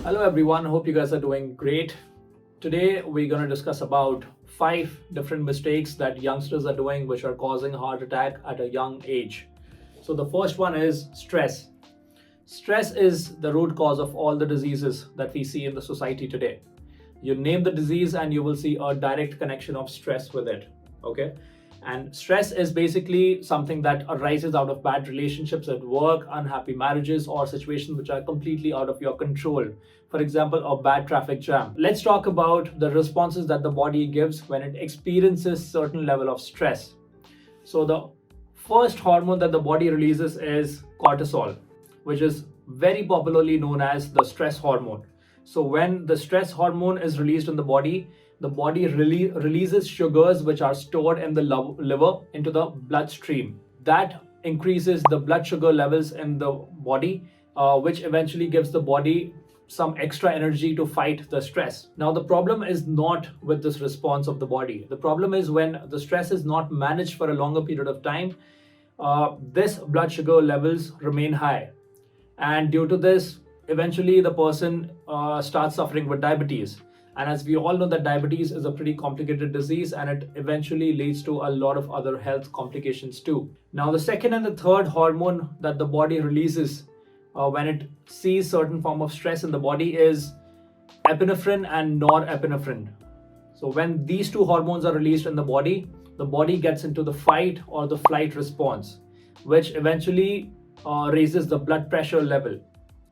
Hello everyone, hope you guys are doing great. Today we're going to discuss about 5 different mistakes that youngsters are doing which are causing heart attack at a young age. So the first one is stress. Stress is the root cause of all the diseases that we see in the society today. You name the disease and you will see a direct connection of stress with it. Okay? And stress is basically something that arises out of bad relationships at work, unhappy marriages, or situations which are completely out of your control. For example, a bad traffic jam. Let's talk about the responses that the body gives when it experiences certain level of stress. So the first hormone that the body releases is cortisol, which is very popularly known as the stress hormone. So when the stress hormone is released in the body releases sugars which are stored in the liver into the bloodstream. That increases the blood sugar levels in the body, which eventually gives the body some extra energy to fight the stress. Now, the problem is not with this response of the body. The problem is when the stress is not managed for a longer period of time, this blood sugar levels remain high. And due to this, eventually the person starts suffering with diabetes. And as we all know that diabetes is a pretty complicated disease and it eventually leads to a lot of other health complications too. Now the second and the third hormone that the body releases when it sees certain form of stress in the body is epinephrine and norepinephrine. So when these two hormones are released in the body gets into the fight or the flight response, which eventually raises the blood pressure level.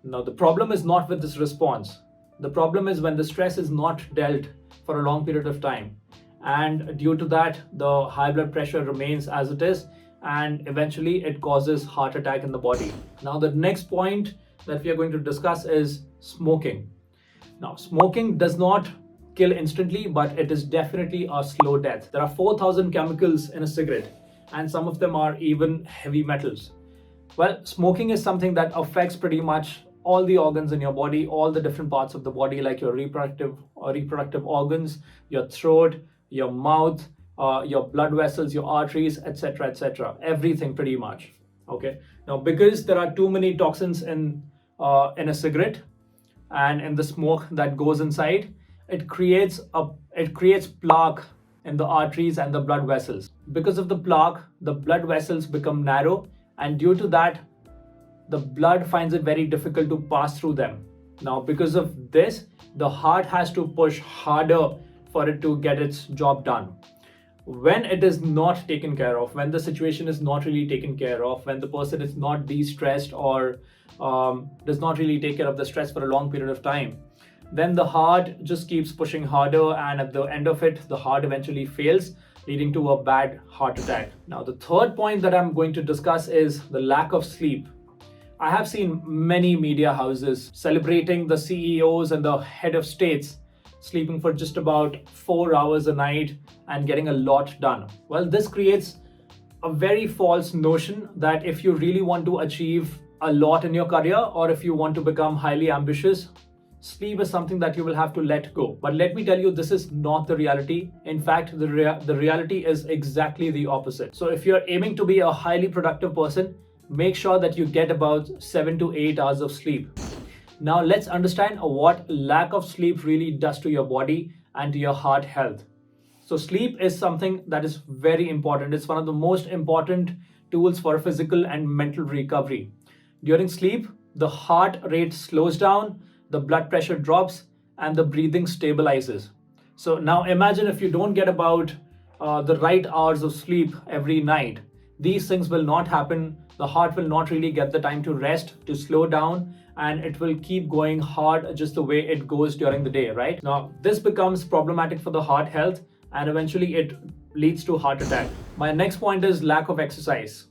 Now, the problem is not with this response. The problem is when the stress is not dealt for a long period of time. And due to that, the high blood pressure remains as it is, and eventually it causes heart attack in the body. Now, the next point that we are going to discuss is smoking. Now, smoking does not kill instantly, but it is definitely a slow death. There are 4,000 chemicals in a cigarette, and some of them are even heavy metals. Well, smoking is something that affects pretty much all the organs in your body, all the different parts of the body, like your reproductive organs, your throat, your mouth, your blood vessels, your arteries, etc., etc. Everything pretty much. Okay. Now, because there are too many toxins in a cigarette and in the smoke that goes inside, it creates plaque in the arteries and the blood vessels. Because of the plaque, the blood vessels become narrow, and due to that, the blood finds it very difficult to pass through them. Now, because of this, the heart has to push harder for it to get its job done. When it is not taken care of, when the situation is not really taken care of, when the person is not de-stressed or does not really take care of the stress for a long period of time, then the heart just keeps pushing harder, and at the end of it, the heart eventually fails, leading to a bad heart attack. Now, the third point that I'm going to discuss is the lack of sleep. I have seen many media houses celebrating the CEOs and the head of states sleeping for just about 4 hours a night and getting a lot done. Well, this creates a very false notion that if you really want to achieve a lot in your career, or if you want to become highly ambitious, sleep is something that you will have to let go. But let me tell you, this is not the reality. In fact, the reality is exactly the opposite. So if you're aiming to be a highly productive person, make sure that you get about 7 to 8 hours of sleep. Now let's understand what lack of sleep really does to your body and to your heart health. So sleep is something that is very important. It's one of the most important tools for physical and mental recovery. During sleep, the heart rate slows down, the blood pressure drops, and the breathing stabilizes. So now imagine if you don't get about the right hours of sleep every night. These things will not happen. The heart will not really get the time to rest, to slow down, and it will keep going hard just the way it goes during the day, right? Now, this becomes problematic for the heart health, and eventually it leads to heart attack. My next point is lack of exercise.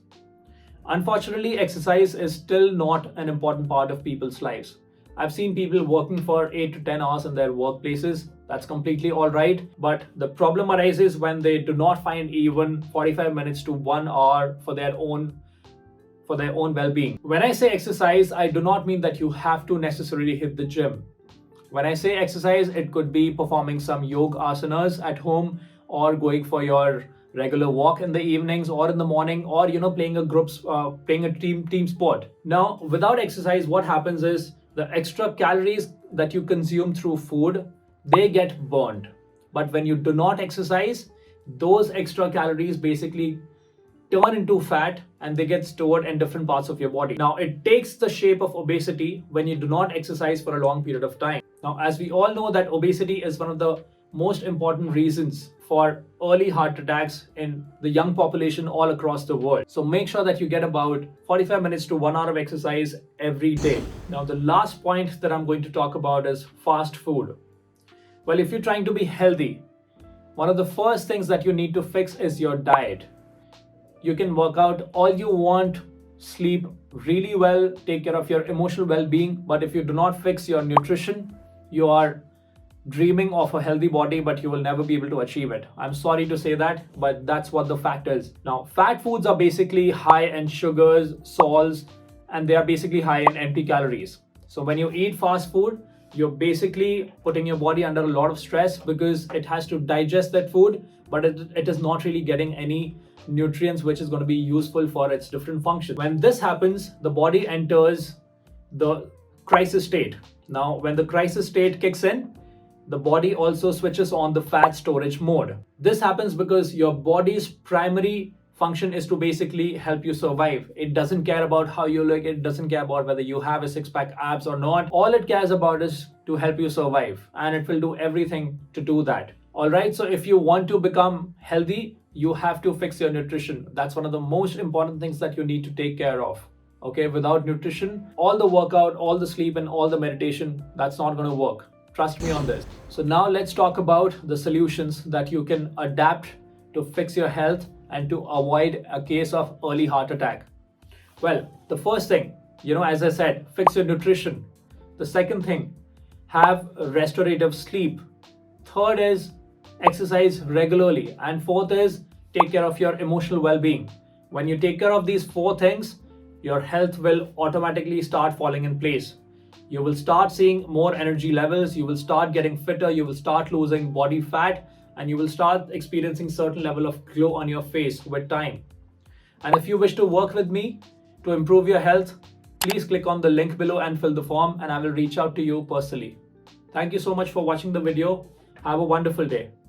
Unfortunately, exercise is still not an important part of people's lives. I've seen people working for 8 to 10 hours in their workplaces. That's completely all right. But the problem arises when they do not find even 45 minutes to 1 hour for their own well-being. When I say exercise, I do not mean that you have to necessarily hit the gym. When I say exercise, it could be performing some yoga asanas at home, or going for your regular walk in the evenings or in the morning, or playing a team sport. Now, without exercise, what happens is the extra calories that you consume through food, they get burned. But when you do not exercise, those extra calories basically turn into fat and they get stored in different parts of your body. Now, it takes the shape of obesity when you do not exercise for a long period of time. Now, as we all know that obesity is one of the most important reasons for early heart attacks in the young population all across the world. So make sure that you get about 45 minutes to 1 hour of exercise every day. Now, the last point that I'm going to talk about is fast food. Well, if you're trying to be healthy, one of the first things that you need to fix is your diet. You can work out all you want, sleep really well, take care of your emotional well-being, but if you do not fix your nutrition, you are dreaming of a healthy body, but you will never be able to achieve it. I'm sorry to say that, but that's what the fact is. Now, fat foods are basically high in sugars, salts, and they are basically high in empty calories. So when you eat fast food, you're basically putting your body under a lot of stress because it has to digest that food, but it is not really getting any nutrients which is going to be useful for its different functions. When this happens, the body enters the crisis state. Now, when the crisis state kicks in, the body also switches on the fat storage mode. This happens because your body's primary function is to basically help you survive. It doesn't care about how you look, it doesn't care about whether you have a six-pack abs or not. All it cares about is to help you survive, and it will do everything to do that. Alright, so if you want to become healthy, you have to fix your nutrition. That's one of the most important things that you need to take care of. Okay, without nutrition, all the workout, all the sleep, and all the meditation, that's not going to work. Trust me on this. So now let's talk about the solutions that you can adapt to fix your health and to avoid a case of early heart attack. Well, the first thing, as I said, fix your nutrition. The second thing, have restorative sleep. Third is exercise regularly. And fourth is take care of your emotional well-being. When you take care of these four things, your health will automatically start falling in place. You will start seeing more energy levels, you will start getting fitter, you will start losing body fat, and you will start experiencing certain level of glow on your face with time. And if you wish to work with me to improve your health, please click on the link below and fill the form, and I will reach out to you personally. Thank you so much for watching the video. Have a wonderful day.